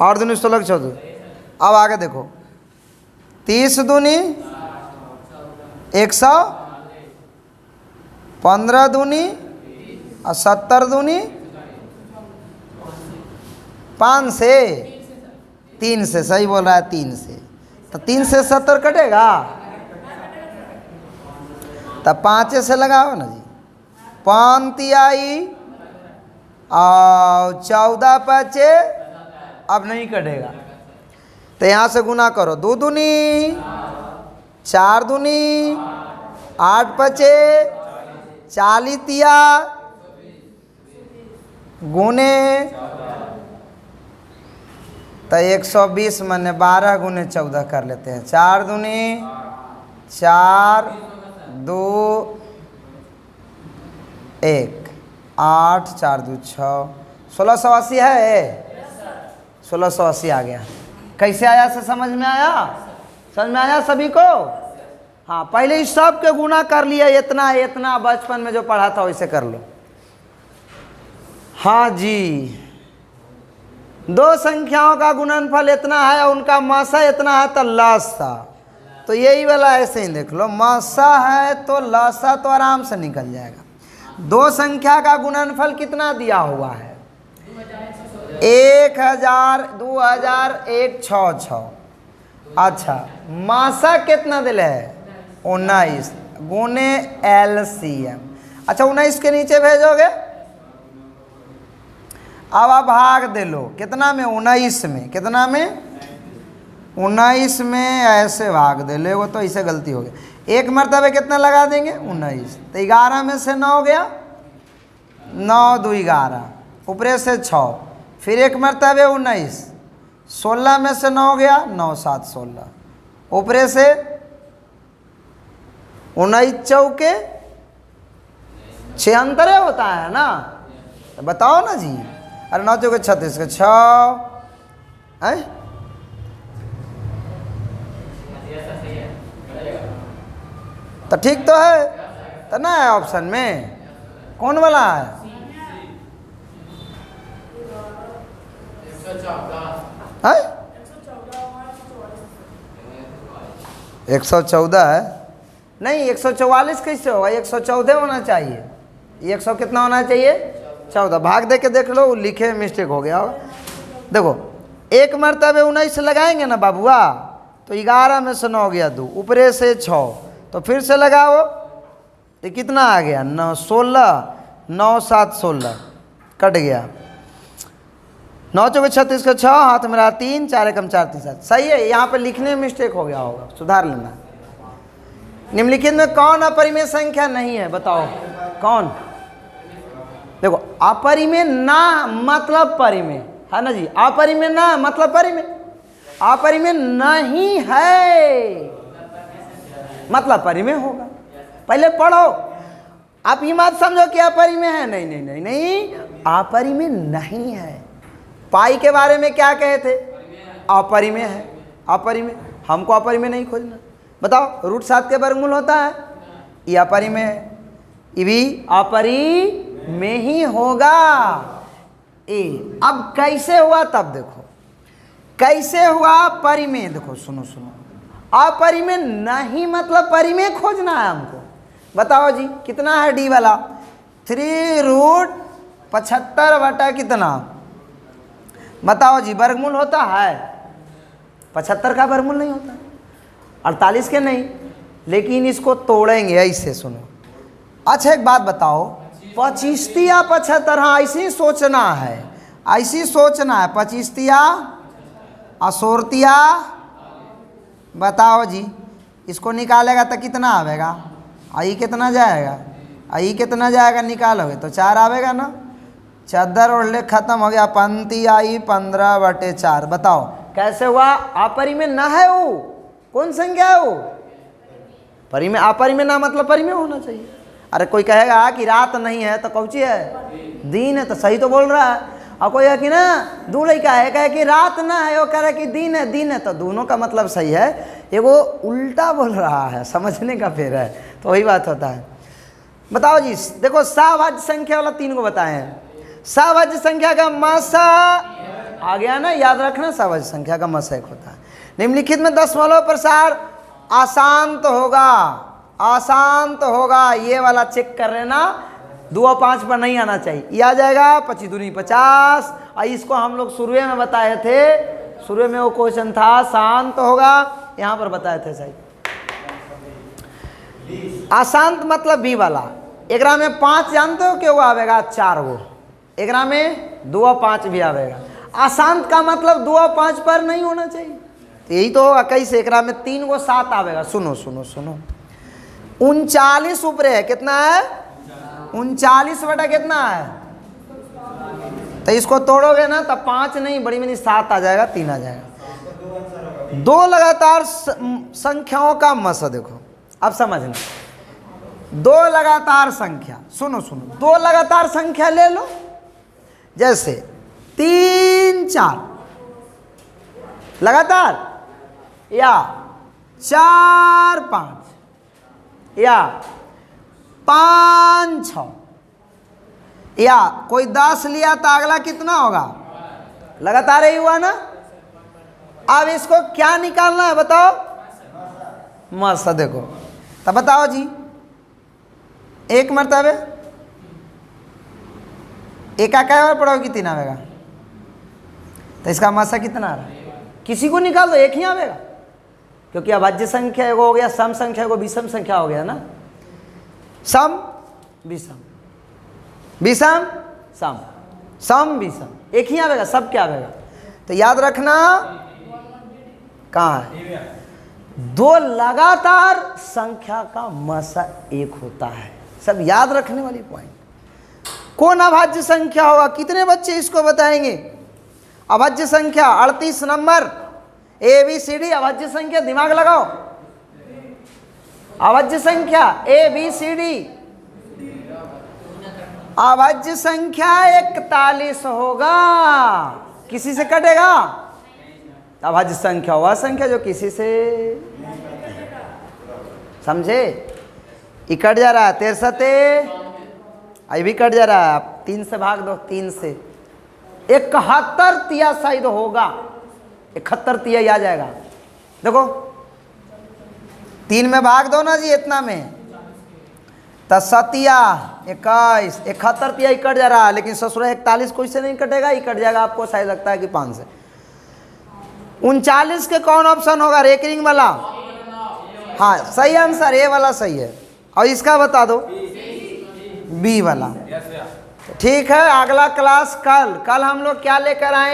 8 दूनी 16 14। अब आगे देखो, 30 दूनी 100, 15 दूनी और 70 दूनी 5 से 3 से, सही बोल रहा है, 3 से। तो 3 से 70 कटेगा, तब 5 से लगाओ ना जी। 5 तिहाई और 14 5, अब नहीं कटेगा, तो यहाँ से गुना करो। 2 दूनी 4 दूनी 8 5 40 तिया गुने, तो 120 माने 12 गुने 14 कर लेते हैं। 4 दूनी 4 2 1 8 4 2 6, 1680 है। 1680 आ गया। कैसे आया से समझ में आया? समझ में आया सभी को? हाँ, पहले इस सब के गुना कर लिया, इतना इतना बचपन में जो पढ़ा था वैसे कर लो। हाँ जी, 2 संख्याओं का गुणनफल इतना है, उनका मासा इतना है, तो लसा तो यही वाला ऐसे ही देख लो, मासा है तो लासा तो आराम से निकल जाएगा। दो संख्या का गुणनफल कितना दिया हुआ है? 1000, 2000, 166। अच्छा, मासा कितना दिले है? 19 गुने LCM। अच्छा, 19 के नीचे भेजोगे, अब आप भाग दे लो कितना में? 19 में। कितना में? 19 में ऐसे भाग दे लो, तो ऐसे गलती हो गई। एक मरतबे कितना लगा देंगे? 19। तो 11 में से 9 गया, 9 2 11, ऊपरे से 6, फिर एक मरतबे 19, 16 में से 9 गया, 9 7 16, ऊपरे से 19 चौके 76 होता है ना? तो बताओ ना जी। अरे 9 चौके 36 के 6 है। तो ठीक तो है, तो ना है ऑप्शन में कौन वाला है? 114 है। नहीं, 144 कैसे होगा? 114 होना चाहिए। 100 कितना होना चाहिए? 14। भाग दे के देख लो, लिखे मिस्टेक हो गया होगा। देखो, एक मरतबे 19 लगाएंगे ना बाबुआ, तो 11 में से 9 गया 2, ऊपरे से 6, तो फिर से लगाओ, तो कितना आ गया? 9 16, 9 7 16, कट गया। 9 चौके 36 का 6, हाथ मेरा 3, 4 एकम 4 3 7। सही है, यहाँ पे लिखने में मिस्टेक हो गया होगा, सुधार लेना। निम्नलिखित में कौन अपरिमेय संख्या नहीं है? बताओ कौन? देखो, अपरिमेय ना मतलब परिमेय है ना जी। अपरिमेय ना मतलब परिमेय, अपरिमेय नहीं है मतलब परिमेय होगा। पहले पढ़ो, आप ये मत समझो कि अपरिमेय है। नहीं नहीं नहीं नहीं, अपरिमेय नहीं है। पाई के बारे में क्या कहे थे? अपरिमेय है। अपरिमेय, हमको अपरिमेय नहीं खोजना। बताओ, √7 के वर्गमूल होता है, ये अपरिमेय है, ये भी अपरिमेय ही होगा। ए अब कैसे हुआ? तब देखो कैसे हुआ परिमेय। देखो सुनो सुनो, अपरिमेय नहीं मतलब परिमेय खोजना है हमको। बताओ जी, कितना है डी वाला? 3√75 बटा कितना? बताओ जी, वर्गमूल होता है? 75 का वर्गमूल नहीं होता, 48 के नहीं, लेकिन इसको तोड़ेंगे ऐसे। सुनो, अच्छा एक बात बताओ, 25 या 75? हाँ, ऐसे ही सोचना है, ऐसे ही सोचना है। 25 असोरतिया, बताओ जी, इसको निकालेगा तो कितना आवेगा? आई कितना जाएगा? आई कितना जाएगा? निकालोगे तो 4 आवेगा ना। चादर ओढ़ले खत्म हो गया, पंक्ति आई 15/4। बताओ कैसे हुआ? अपरिमेय ना है वो, कौन संख्या है वो? परिमेय। अपरिमेय ना मतलब परिमेय होना चाहिए। अरे कोई कहेगा कि रात नहीं है तो कौची है? दिन है, तो सही तो बोल रहा है। और कोई है कि ना दूल्हे का है, कहे कि रात ना है, वो कह रहा है कि दिन है, दिन है, तो दोनों का मतलब सही है। ये वो उल्टा बोल रहा है, समझने का फेर है, तो वही बात होता है। बताओ जी, देखो सभाज्य संख्या वाला 3 को बताए हैं। सभाज्य संख्या का मासा आ गया ना, याद रखना, सभाज्य संख्या का मासा 1 होता है। निम्नलिखित में दशमलव प्रसार अशांत होगा, अशांत होगा, ये वाला चेक कर लेना। 2 और 5 पर नहीं आना चाहिए, ये आ जाएगा 25 दूनी 50। और इसको हम लोग शुरू में बताए थे, शुरू में वो क्वेश्चन था शांत होगा, यहाँ पर बताए थे सही। अशांत मतलब बी वाला। एकरा में 5 जानते हो क्यों आवेगा? 4 गो, एकरा में 2 और 5 भी आवेगा। अशांत का मतलब 2 और 5 पर नहीं होना चाहिए, तो यही तो होगा। कैसे? एकरा में 3 गो 7 आवेगा। सुनो सुनो सुनो, 39 ऊपरे है, कितना है? 39 बटा कितना है? तो इसको तोड़ोगे ना तो 5 नहीं, बड़ी में 7 आ जाएगा, 3 आ जाएगा। 2 लगातार संख्याओं का मस देखो, अब समझना। 2 लगातार संख्या, सुनो सुनो, 2 लगातार संख्या ले लो, जैसे 3 4 लगातार, या 4 5, या 5 6, या कोई 10 लिया तो अगला कितना होगा? लगातार ही हुआ ना। अब इसको क्या निकालना है बताओ? मस्त देखो। तब बताओ जी, एक मरतबे एक का बार पढ़ोगे तीन आवेगा, तो इसका मसा कितना आ रहा है? किसी को निकाल दो, एक ही आवेगा, क्योंकि अभाज्य संख्या एगो हो गया, सम संख्या एगो विषम संख्या हो गया ना। सम विषम, विषम सम, सम विषम, एक ही आवेगा, सब क्या आवेगा? तो याद रखना कहाँ है, दो लगातार संख्या का मसा एक होता है। सब याद रखने वाली पॉइंट। कौन अभाज्य संख्या होगा? कितने बच्चे इसको बताएंगे? अभाज्य संख्या 38 नंबर, ABCD अभाज्य संख्या, दिमाग लगाओ। अभाज्य संख्या ABCD, अभाज्य संख्या 41 होगा। किसी से कटेगा? अभाज्य संख्या वह संख्या जो किसी से, समझे? ये कट जा रहा है, 63 अभी भी कट जा रहा है। आप 3 से भाग दो, 3 से 71 तिया शायद होगा, 71 तिया आ जाएगा। देखो 3 में भाग दो ना जी, इतना में तो 7 21, 71 तिया कट जा रहा है। लेकिन ससुरा 41 कोई से नहीं कटेगा, ये कट जाएगा। आपको शायद लगता है कि 5 से 39 के कौन ऑप्शन होगा? रेकरिंग वाला। हाँ सही आंसर, ए वाला सही है। और इसका बता दो, बी वाला। ठीक है, अगला क्लास कल हम लोग क्या लेकर आए?